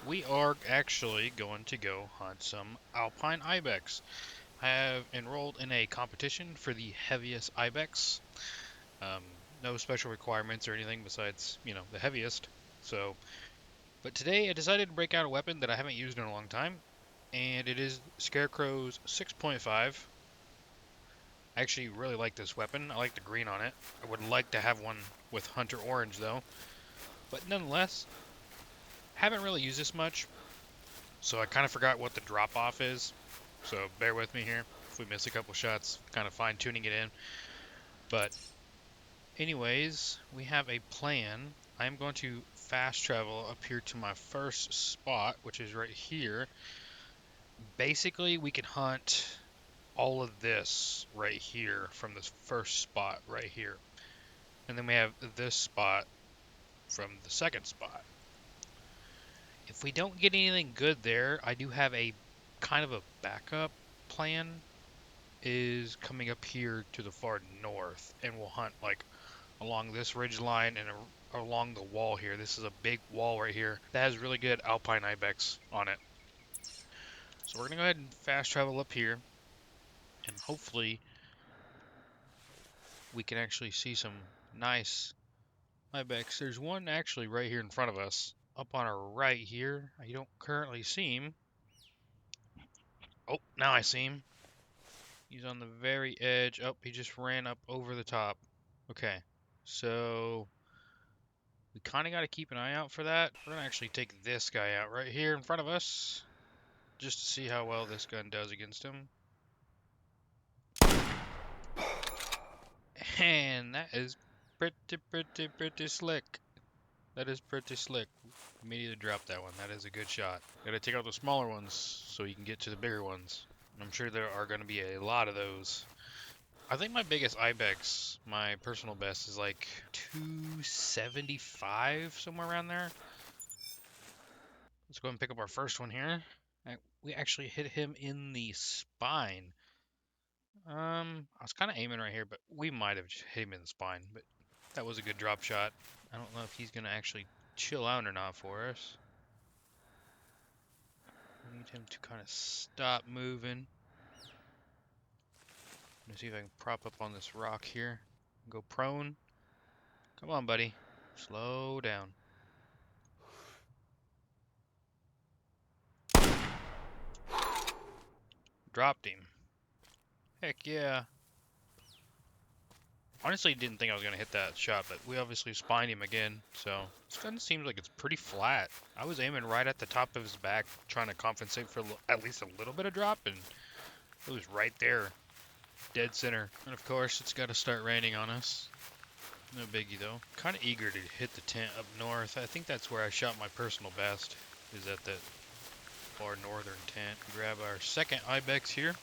We are actually going to go hunt some alpine ibex. I have enrolled in a competition for the heaviest ibex. Um, no special requirements or anything besides, the heaviest. So, but today I decided to break out a weapon that I haven't used in a long time, and it is Scarecrow's 6.5. I actually really like this weapon. I like the green on it. I would like to have one with Hunter Orange though, but nonetheless, haven't really used this much. So I kind of forgot what the drop off is. So bear with me here. If we miss a couple shots, kind of fine tuning it in. But anyways, we have a plan. I'm going to fast travel up here to my first spot, which is right here. Basically, we can hunt all of this right here from this first spot right here. And then we have this spot from the second spot. If we don't get anything good there, I do have a kind of a backup plan is coming up here to the far north, and we'll hunt like along this ridge line and along the wall here. This is a big wall right here that has really good alpine ibex on it. So we're gonna go ahead and fast travel up here, and hopefully we can actually see some nice ibex. There's one actually right here in front of us, up on our right here. I don't currently see him. Oh, now I see him. He's on the very edge. Oh, he just ran up over the top. Okay, so we kind of got to keep an eye out for that. We're going to actually take this guy out right here in front of us, just to see how well this gun does against him. And that is pretty slick. That is pretty slick. We need to drop that one. That is a good shot. Gotta take out the smaller ones so you can get to the bigger ones. I'm sure there are going to be a lot of those. I think my biggest ibex, my personal best, is like 275, somewhere around there. Let's go and pick up our first one here. We actually hit him in the spine. I was kind of aiming right here, but we might have hit him in the spine. But that was a good drop shot. I don't know if he's going to actually chill out or not for us. We need him to kind of stop moving. Let's see if I can prop up on this rock here. Go prone. Come on, buddy. Slow down. Dropped him. Heck yeah. Honestly, didn't think I was going to hit that shot, but we obviously spined him again, so this gun seems like it's pretty flat. I was aiming right at the top of his back, trying to compensate for at least a little bit of drop, and it was right there, dead center. And of course, it's got to start raining on us. No biggie, though. Kind of eager to hit the tent up north. I think that's where I shot my personal best, is at that far northern tent. Grab our second ibex here.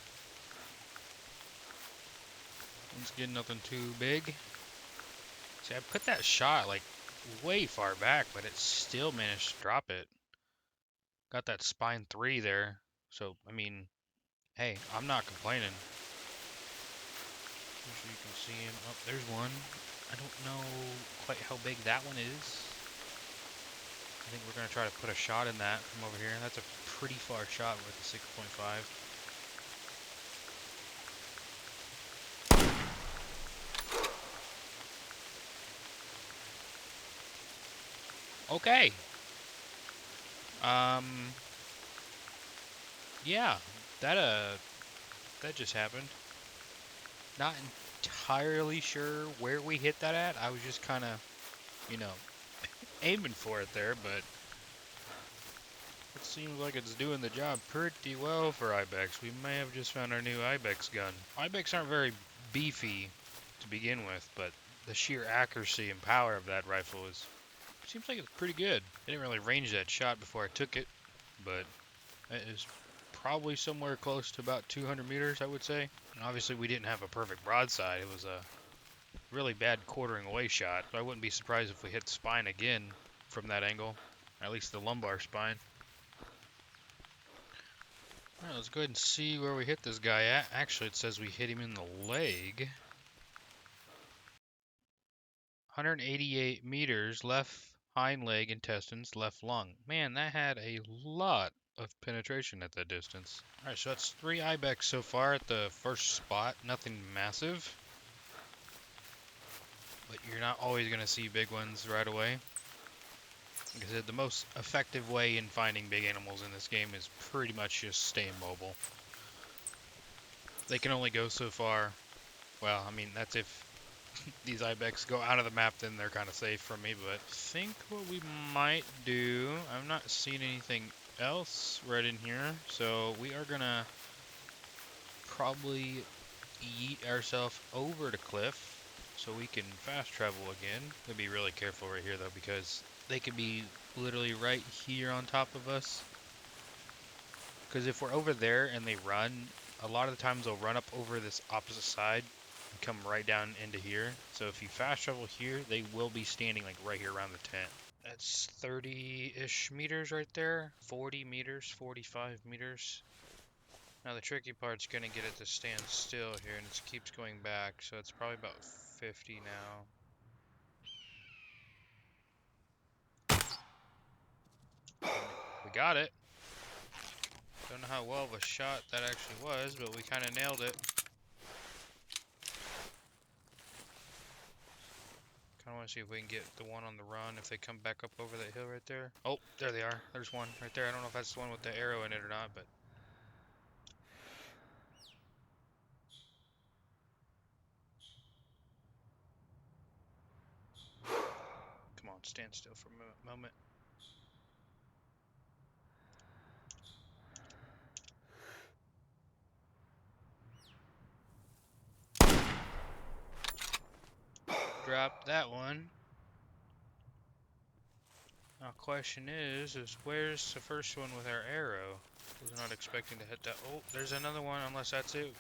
Let's get nothing too big. See, I put that shot like way far back, but it still managed to drop it. Got that spine 3 there. So, I mean, hey, I'm not complaining. You can see him. Oh, there's one. I don't know quite how big that one is. I think we're going to try to put a shot in that from over here. That's a pretty far shot with the 6.5. Okay. Yeah, that just happened. Not entirely sure where we hit that at. I was just kind of, you know, aiming for it there, but it seems like it's doing the job pretty well for Ibex. We may have just found our new Ibex gun. Ibex aren't very beefy to begin with, but the sheer accuracy and power of that rifle seems like it's pretty good. I didn't really range that shot before I took it, but it is probably somewhere close to about 200 meters, I would say. And obviously we didn't have a perfect broadside. It was a really bad quartering away shot. So I wouldn't be surprised if we hit the spine again from that angle, at least the lumbar spine. Alright, let's go ahead and see where we hit this guy at. Actually, it says we hit him in the leg. 188 meters left hind leg, intestines, left lung. Man, that had a lot of penetration at that distance. Alright, so that's 3 ibex so far at the first spot. Nothing massive. But you're not always going to see big ones right away. Like I said, the most effective way in finding big animals in this game is pretty much just staying mobile. They can only go so far. Well, I mean, that's if these ibex go out of the map, then they're kind of safe from me. But I think what we might do, I'm not seeing anything else right in here, so we are going to probably yeet ourselves over the cliff so we can fast travel again. We'll be really careful right here, though, because they could be literally right here on top of us. Because if we're over there and they run, a lot of the times they'll run up over this opposite side and come right down into here. So if you fast travel here, they will be standing like right here around the tent. That's 30-ish meters right there. 40 meters, 45 meters. Now the tricky part's gonna get it to stand still here, and it keeps going back, so it's probably about 50 now. We got it. Don't know how well of a shot that actually was, but we kind of nailed it. Kind of want to see if we can get the one on the run if they come back up over that hill right there. Oh, there they are. There's one right there. I don't know if that's the one with the arrow in it or not, but... Come on, stand still for a moment. Drop that one. Now, question is where's the first one with our arrow? Was not expecting to hit that. Oh, there's another one, unless that's it.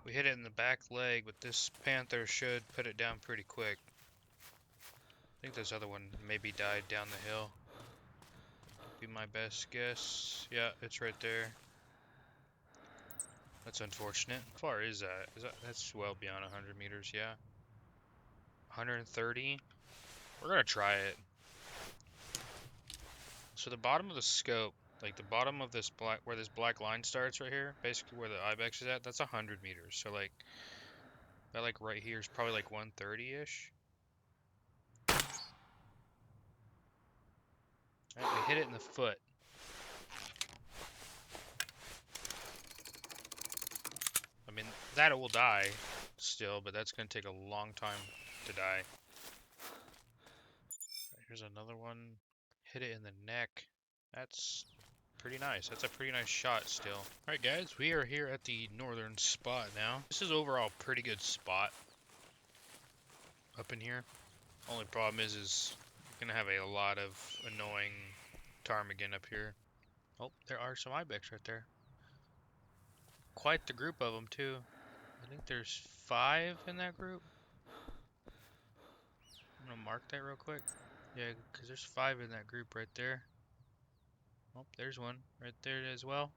We hit it in the back leg, but this panther should put it down pretty quick. I think this other one maybe died down the hill. Be my best guess. Yeah, it's right there. That's unfortunate. How far is that? That's well beyond 100 meters, yeah. 130. We're gonna try it. So the bottom of the scope, like the bottom of this black, where this black line starts right here, basically where the ibex is at, that's 100 meters. So like, that like right here is probably like 130-ish. Right, we hit it in the foot. I mean, that it will die still, but that's going to take a long time to die. Right, here's another one. Hit it in the neck. That's pretty nice. That's a pretty nice shot still. Alright guys, we are here at the northern spot now. This is overall a pretty good spot up in here. Only problem is you're going to have a lot of annoying ptarmigan up here. Oh, there are some ibex right there. Quite the group of them too. I think there's 5 in that group. I'm gonna mark that real quick. Yeah, because there's 5 in that group right there. Oh, there's one right there as well.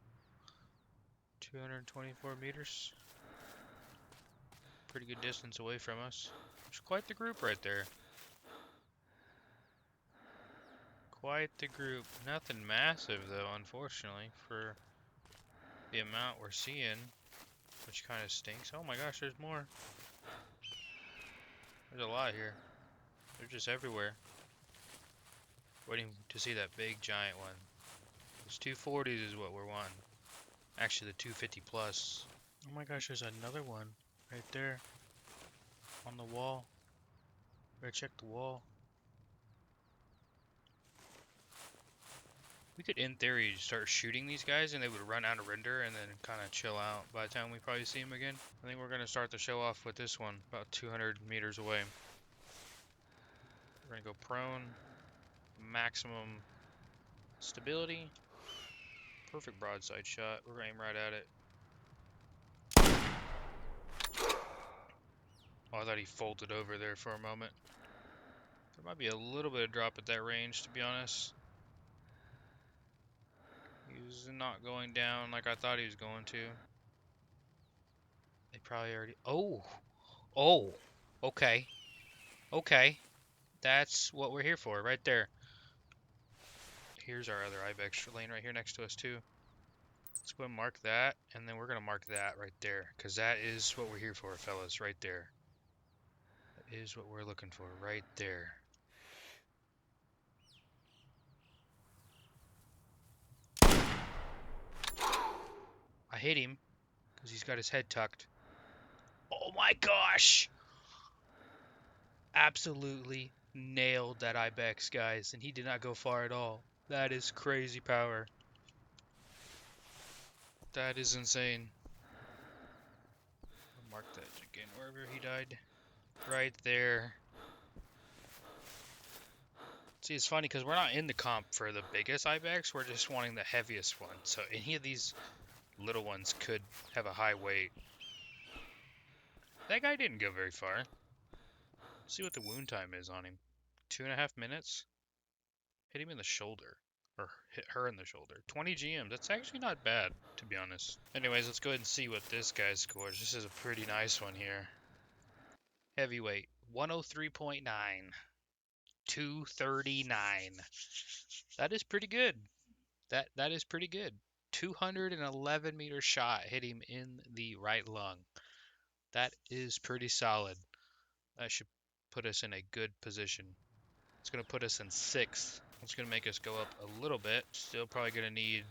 224 meters. Pretty good distance away from us. There's quite the group right there. Quite the group. Nothing massive though, unfortunately, for the amount we're seeing, which kind of stinks. Oh my gosh, there's more. There's a lot here. They're just everywhere. Waiting to see that big giant one. Those 240s is what we're wanting. Actually, the 250 plus. Oh my gosh, there's another one right there on the wall. Better check the wall. We could, in theory, start shooting these guys and they would run out of render and then kind of chill out by the time we probably see them again. I think we're going to start the show off with this one, about 200 meters away. We're going to go prone, maximum stability, perfect broadside shot. We're going to aim right at it. Oh, I thought he folded over there for a moment. There might be a little bit of drop at that range, to be honest. He's not going down like I thought he was going to. They probably already. Oh, okay, okay. That's what we're here for, right there. Here's our other ibex laying right here next to us too. Let's go and mark that, and then we're gonna mark that right there, because that is what we're here for, fellas, right there. That is what we're looking for, right there. I hit him, because he's got his head tucked. Oh my gosh! Absolutely nailed that ibex, guys, and he did not go far at all. That is crazy power. That is insane. I'll mark that again, wherever he died. Right there. See, it's funny because we're not in the comp for the biggest ibex, we're just wanting the heaviest one. So any of these little ones could have a high weight. That guy didn't go very far. Let's see what the wound time is on him. 2.5 minutes. Hit him in the shoulder. Or hit her in the shoulder. 20 GMs. That's actually not bad, to be honest. Anyways, let's go ahead and see what this guy scores. This is a pretty nice one here. Heavyweight. 103.9. 239. That is pretty good. That is pretty good. 211 meter shot hit him in the right lung. That is pretty solid. That should put us in a good position. It's going to put us in 6th. It's going to make us go up a little bit. Still probably going to need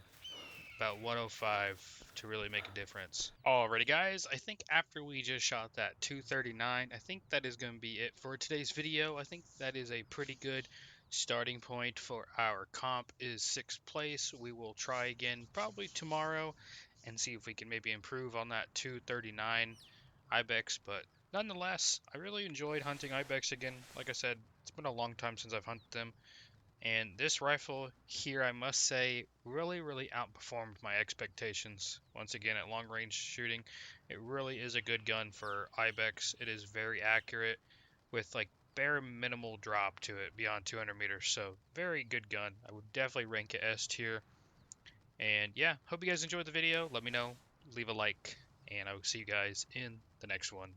about 105 to really make a difference. Alrighty guys, I think after we just shot that 239, I think that is going to be it for today's video. I think that is a pretty good starting point for our comp is 6th place. We will try again probably tomorrow and see if we can maybe improve on that 239 ibex, but nonetheless, I really enjoyed hunting ibex again. Like I said, it's been a long time since I've hunted them. And this rifle here, I must say, really outperformed my expectations. Once again, at long range shooting, it really is a good gun for ibex. It is very accurate with like bare minimal drop to it beyond 200 meters. So very good gun. I would definitely rank it S tier. And yeah, hope you guys enjoyed the video. Let me know, leave a like, and I will see you guys in the next one.